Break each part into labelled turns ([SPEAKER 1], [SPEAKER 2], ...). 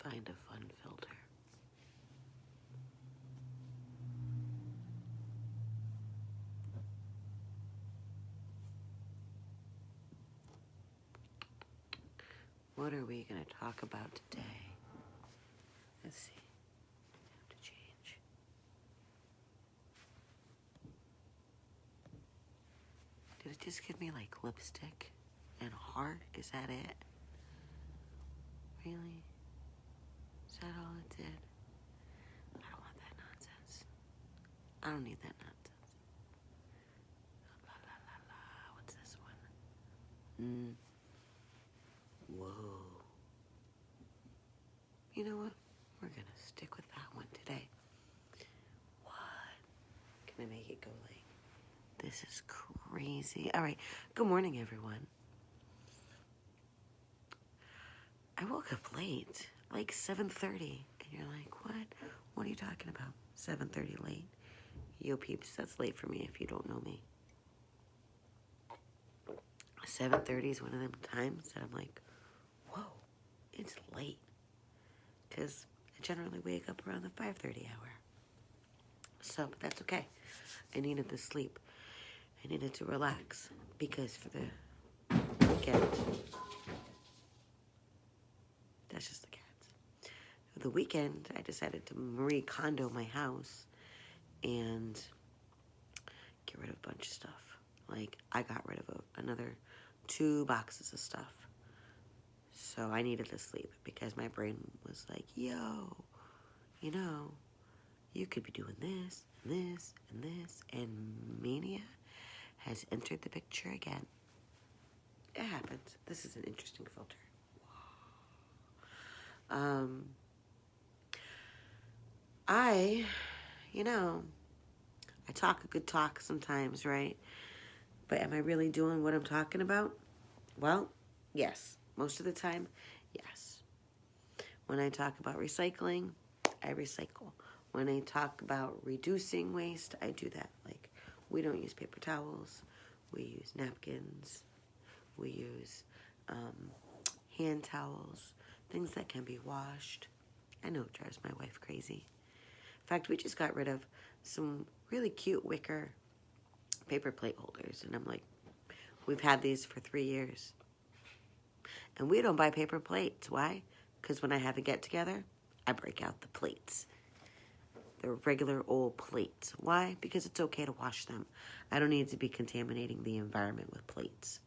[SPEAKER 1] find a fun filter. What are we going to talk about today? Let's see. I have to change. Did it just give me like lipstick and heart? Is that it? Really? Is that all it did? I don't want that nonsense. I don't need that nonsense. La la la la. What's this one? Whoa. You know what? We're gonna stick with that one today. What? Can I make it go like, this is crazy. All right. Good morning, everyone. I woke up late, like 7:30. And you're like, what? What are you talking about? 7:30 late? Yo, peeps, that's late for me if you don't know me. 7:30 is one of them times that I'm like, whoa, it's late. Because I generally wake up around the 5:30 hour. So, but that's okay. I needed the sleep. I needed to relax. Because for the weekend, that's just the cats. For the weekend, I decided to Marie Kondo my house and get rid of a bunch of stuff. Like, I got rid of another 2 boxes of stuff. So I needed to sleep because my brain was like, yo, you know, you could be doing this, and this, and this, and mania has entered the picture again. It happens. This is an interesting filter. I talk a good talk sometimes, right? But am I really doing what I'm talking about? Well, yes. Most of the time, yes. When I talk about recycling, I recycle. When I talk about reducing waste, I do that. Like, we don't use paper towels. We use napkins. We use hand towels, things that can be washed. I know it drives my wife crazy. In fact, we just got rid of some really cute wicker paper plate holders. And I'm like, we've had these for 3 years. And we don't buy paper plates. Why? Because when I have a get-together, I break out the plates. They're regular old plates. Why? Because it's okay to wash them. I don't need to be contaminating the environment with plates.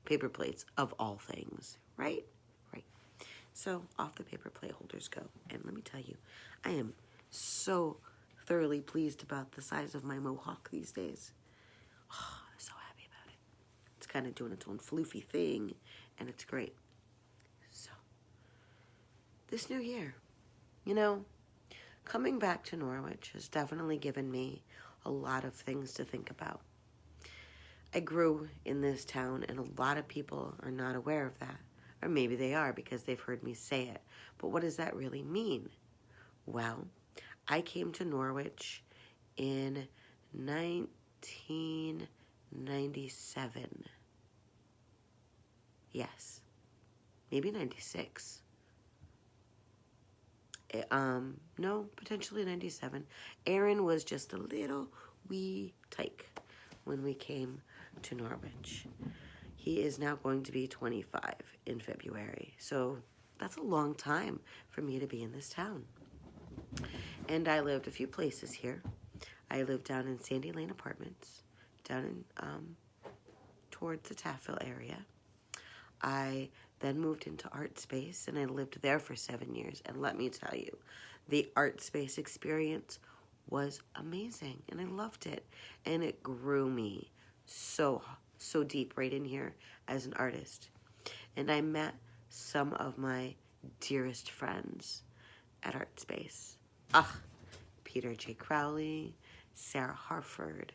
[SPEAKER 1] Paper plates, of all things. Right? Right. So, off the paper plate holders go. And let me tell you, I am so thoroughly pleased about the size of my mohawk these days. Oh, I'm so happy about it. It's kind of doing its own floofy thing, and it's great. So, this new year, coming back to Norwich has definitely given me a lot of things to think about. I grew in this town, and a lot of people are not aware of that. Or maybe they are because they've heard me say it. But what does that really mean? Well, I came to Norwich in 1997. Yes. Maybe 96. No, potentially 97. Aaron was just a little wee tyke when we came to Norwich. He is now going to be 25 in February. So that's a long time for me to be in this town. And I lived a few places here. I lived down in Sandy Lane Apartments, down in towards the Taffville area. I then moved into Art Space, and I lived there for 7 years. And let me tell you, the Art Space experience was amazing, and I loved it. And it grew me so deep right in here as an artist. And I met some of my dearest friends at Art Space. Peter J. Crowley, Sarah Harford,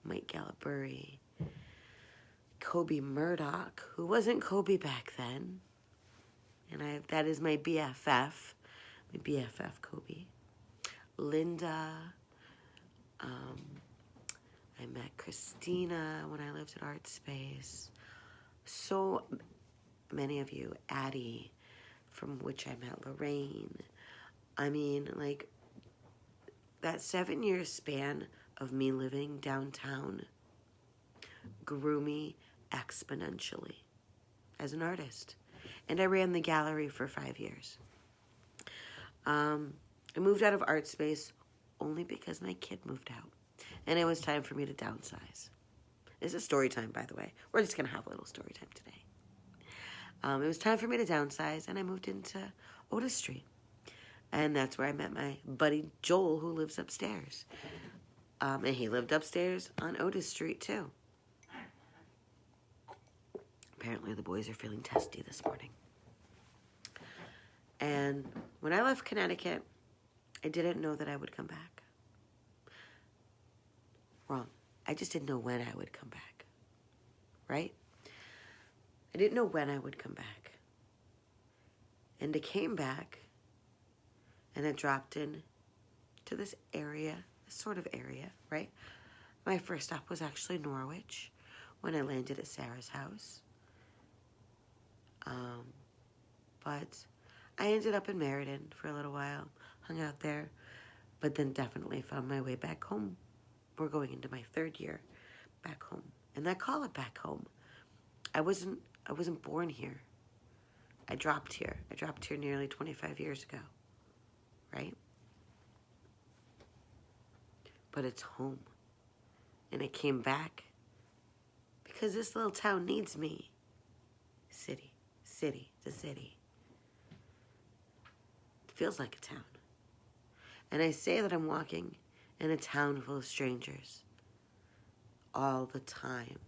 [SPEAKER 1] Mike Galliburri, Kobe Murdoch, who wasn't Kobe back then. And that is my BFF Kobe. Linda. I met Christina when I lived at Art Space. So many of you, Addie, from which I met Lorraine. I mean, like, that 7-year span of me living downtown grew me exponentially as an artist. And I ran the gallery for 5 years. I moved out of art space only because my kid moved out. And it was time for me to downsize. This is story time, by the way. We're just going to have a little story time today. It was time for me to downsize, and I moved into Otis Street. And that's where I met my buddy Joel, who lives upstairs. And he lived upstairs on Otis Street, too. Apparently the boys are feeling testy this morning. And when I left Connecticut, I didn't know that I would come back. Wrong. I just didn't know when I would come back. Right? I didn't know when I would come back. And I came back, and I dropped in to this area, this sort of area, right? My first stop was actually Norwich, when I landed at Sarah's house. But I ended up in Meriden for a little while, hung out there, but then definitely found my way back home. We're going into my 3rd year back home. And I call it back home. I wasn't born here. I dropped here. I dropped here nearly 25 years ago, right? But it's home. And I came back because this little town needs me. City to city. It feels like a town. And I say that I'm walking in a town full of strangers all the time.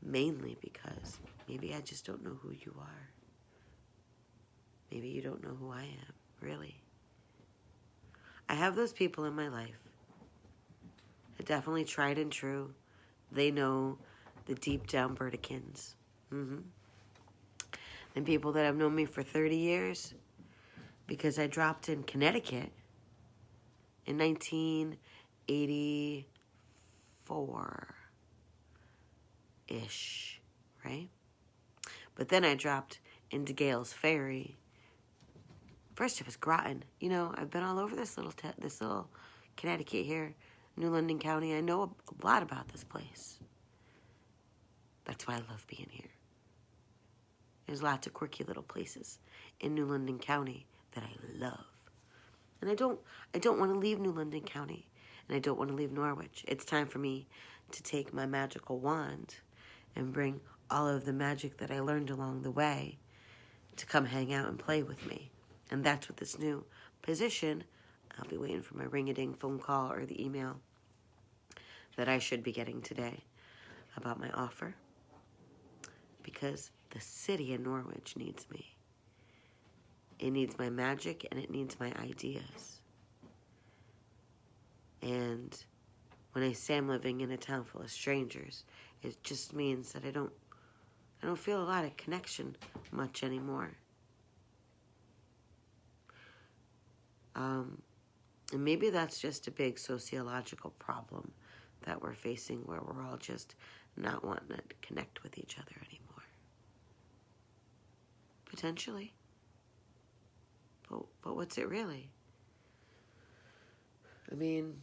[SPEAKER 1] Mainly because maybe I just don't know who you are. Maybe you don't know who I am, really. I have those people in my life. They're definitely tried and true. They know the deep down Burdekin's. And people that have known me for 30 years because I dropped in Connecticut in 1984-ish, right? But then I dropped into Gales Ferry. First it was Groton. You know, I've been all over this little Connecticut here, New London County. I know a lot about this place. That's why I love being here. There's lots of quirky little places in New London County that I love. And I don't want to leave New London County, and I don't want to leave Norwich. It's time for me to take my magical wand and bring all of the magic that I learned along the way to come hang out and play with me. And that's what this new position, I'll be waiting for my ring-a-ding phone call or the email that I should be getting today about my offer. Because the city of Norwich needs me. It needs my magic and it needs my ideas. And when I say I'm living in a town full of strangers, it just means that I don't feel a lot of connection much anymore. And maybe that's just a big sociological problem that we're facing, where we're all just not wanting to connect with each other anymore. Potentially. But what's it really? I mean,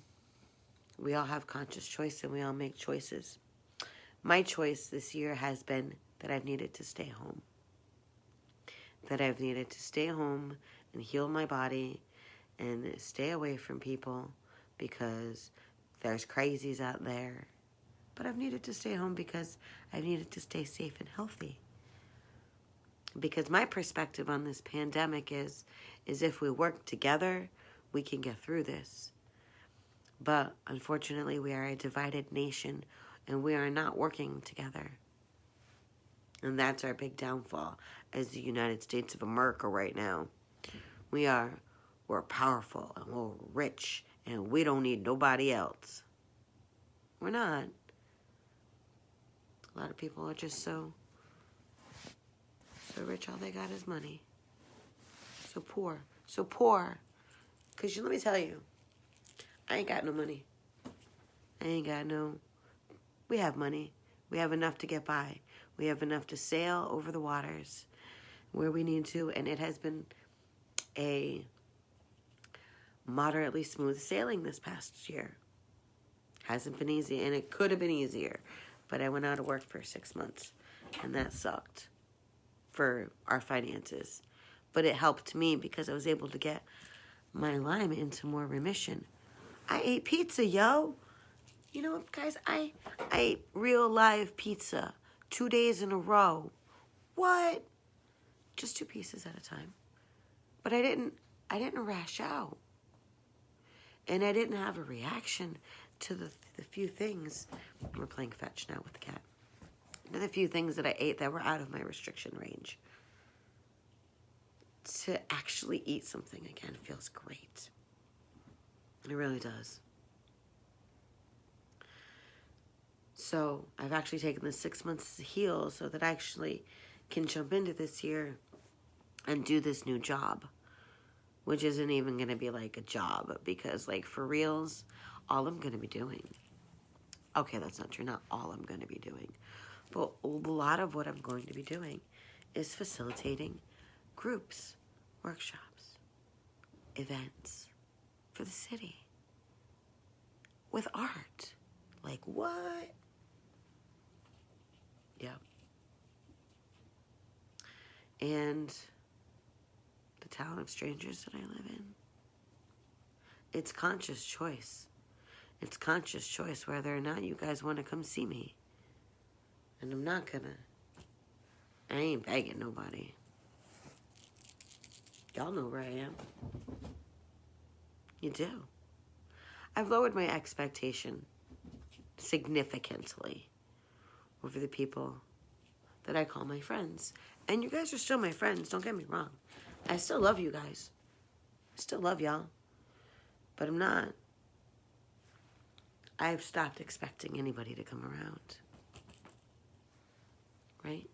[SPEAKER 1] we all have conscious choice and we all make choices. My choice this year has been that I've needed to stay home. That I've needed to stay home and heal my body and stay away from people because there's crazies out there. But I've needed to stay home because I've needed to stay safe and healthy. Because my perspective on this pandemic is if we work together, we can get through this. But unfortunately, we are a divided nation and we are not working together. And that's our big downfall as the United States of America right now. We're powerful and we're rich and we don't need nobody else. We're not. A lot of people are just so rich, all they got is money. So poor. Because let me tell you, I ain't got no money. We have money. We have enough to get by. We have enough to sail over the waters. where we need to, and it has been a moderately smooth sailing this past year. Hasn't been easy, and it could have been easier, but I went out of work for 6 months, and that sucked for our finances. But it helped me because I was able to get my Lyme into more remission. I ate pizza, yo. You know what, guys? I ate real live pizza 2 days in a row. What? Just 2 pieces at a time. But I didn't rash out. And I didn't have a reaction to the few things. We're playing fetch now with the cat. The few things that I ate that were out of my restriction range. To actually eat something again feels great. It really does. So I've actually taken the 6 months to heal so that I actually can jump into this year and do this new job, which isn't even going to be like a job because, like, for reals, all I'm going to be doing. Okay, that's not true. Not all I'm going to be doing. But a lot of what I'm going to be doing is facilitating groups, workshops, events for the city with art. Like, what? Yeah. And the town of strangers that I live in. It's conscious choice. It's conscious choice whether or not you guys want to come see me. And I'm not gonna. I ain't begging nobody. Y'all know where I am. You do. I've lowered my expectation significantly over the people that I call my friends. And you guys are still my friends, don't get me wrong. I still love you guys. I still love y'all. But I'm not. I've stopped expecting anybody to come around. Right?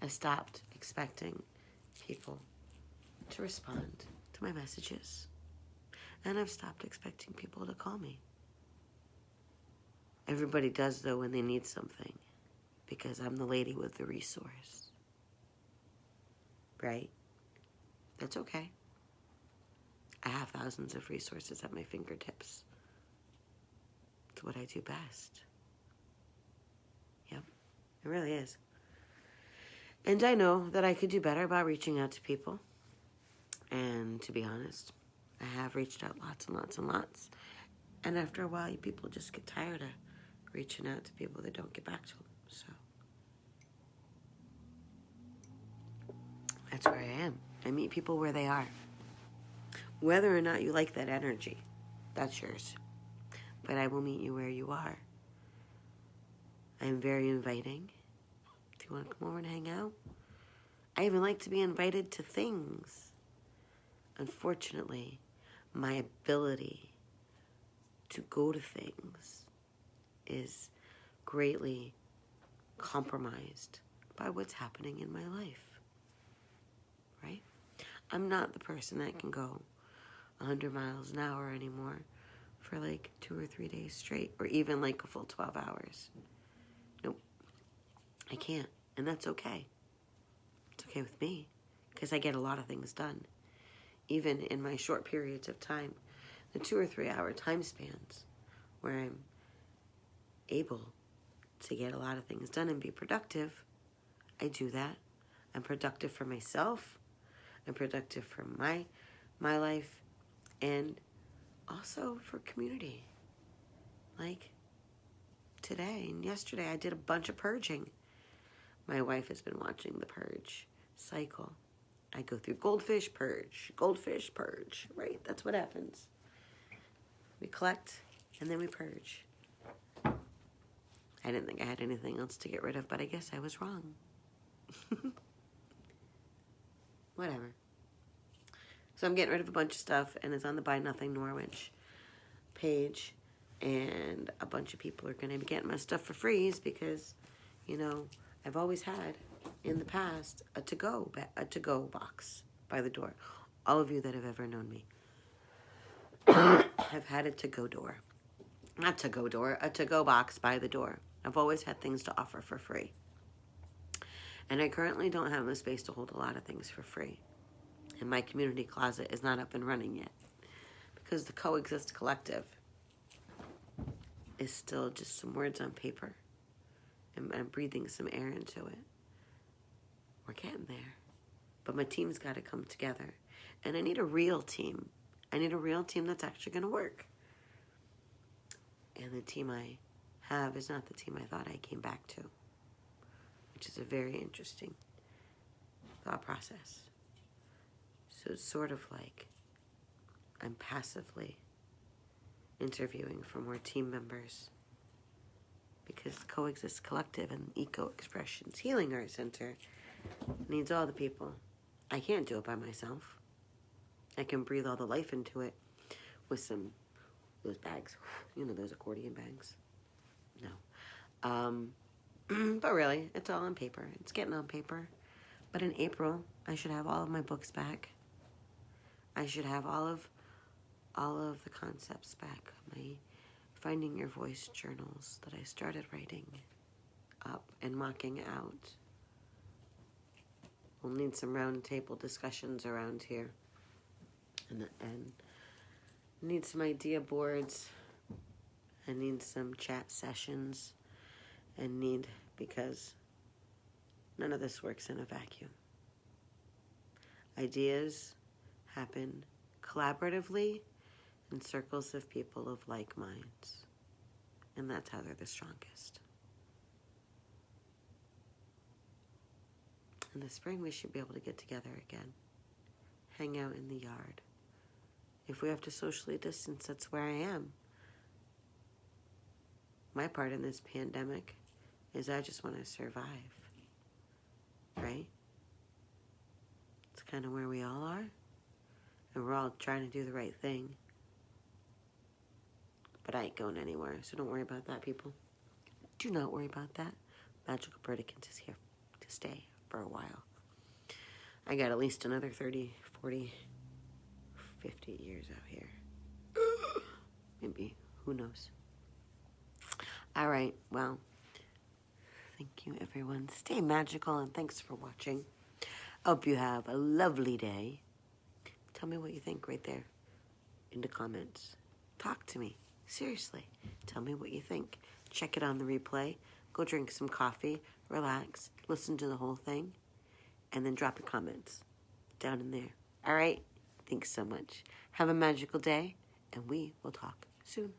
[SPEAKER 1] I stopped expecting people to respond to my messages. And I've stopped expecting people to call me. Everybody does, though, when they need something. Because I'm the lady with the resource. Right? That's okay. I have thousands of resources at my fingertips. It's what I do best. Yep, it really is. And I know that I could do better about reaching out to people. And to be honest, I have reached out lots and lots and lots. And after a while, people just get tired of reaching out to people that don't get back to them. So that's where I am. I meet people where they are. Whether or not you like that energy, that's yours. But I will meet you where you are. I am very inviting. If you want to come over and hang out. I even like to be invited to things. Unfortunately, my ability to go to things is greatly compromised by what's happening in my life. Right? I'm not the person that can go 100 miles an hour anymore for like 2 or 3 days straight, or even like a full 12 hours. Nope. I can't, and that's okay. It's okay with me, because I get a lot of things done. Even in my short periods of time, the 2 or 3 hour time spans where I'm able to get a lot of things done and be productive, I do that. I'm productive for myself. I'm productive for my life, and also for community. Like today and yesterday, I did a bunch of purging. My wife has been watching the purge cycle. I go through goldfish, purge, right? That's what happens. We collect, and then we purge. I didn't think I had anything else to get rid of, but I guess I was wrong. Whatever. So I'm getting rid of a bunch of stuff, and it's on the Buy Nothing Norwich page, and a bunch of people are going to be getting my stuff for free because, you know, I've always had, in the past, a to-go box by the door. All of you that have ever known me have had a to-go door. Not to-go door, a to-go box by the door. I've always had things to offer for free. And I currently don't have the space to hold a lot of things for free. And my community closet is not up and running yet. Because the Coexist Collective is still just some words on paper. And I'm breathing some air into it. We're getting there. But my team's got to come together. And I need a real team. I need a real team that's actually going to work. And the team I have is not the team I thought I came back to. Which is a very interesting thought process. So it's sort of like I'm passively interviewing for more team members because the Coexist Collective and Eco Expressions Healing Art Center needs all the people. I can't do it by myself. I can breathe all the life into it with those bags. You know, those accordion bags. No. But really, it's all on paper. It's getting on paper. But in April, I should have all of my books back. I should have all of the concepts back. My Finding Your Voice journals that I started writing up and mocking out. We'll need some round table discussions around here. And need some idea boards. I need some chat sessions. And because none of this works in a vacuum. Ideas happen collaboratively in circles of people of like minds. And that's how they're the strongest. In the spring, we should be able to get together again. Hang out in the yard. If we have to socially distance, that's where I am. My part in this pandemic is I just want to survive. Right? It's kind of where we all are. And we're all trying to do the right thing. But I ain't going anywhere, so don't worry about that, people. Do not worry about that. Magical Birdikins is here to stay for a while. I got at least another 30, 40, 50 years out here. Maybe. Who knows? All right. Well, thank you, everyone. Stay magical, and thanks for watching. Hope you have a lovely day. Tell me what you think right there in the comments. Talk to me. Seriously. Tell me what you think. Check it on the replay. Go drink some coffee. Relax. Listen to the whole thing. And then drop your comments down in there. All right? Thanks so much. Have a magical day, and we will talk soon.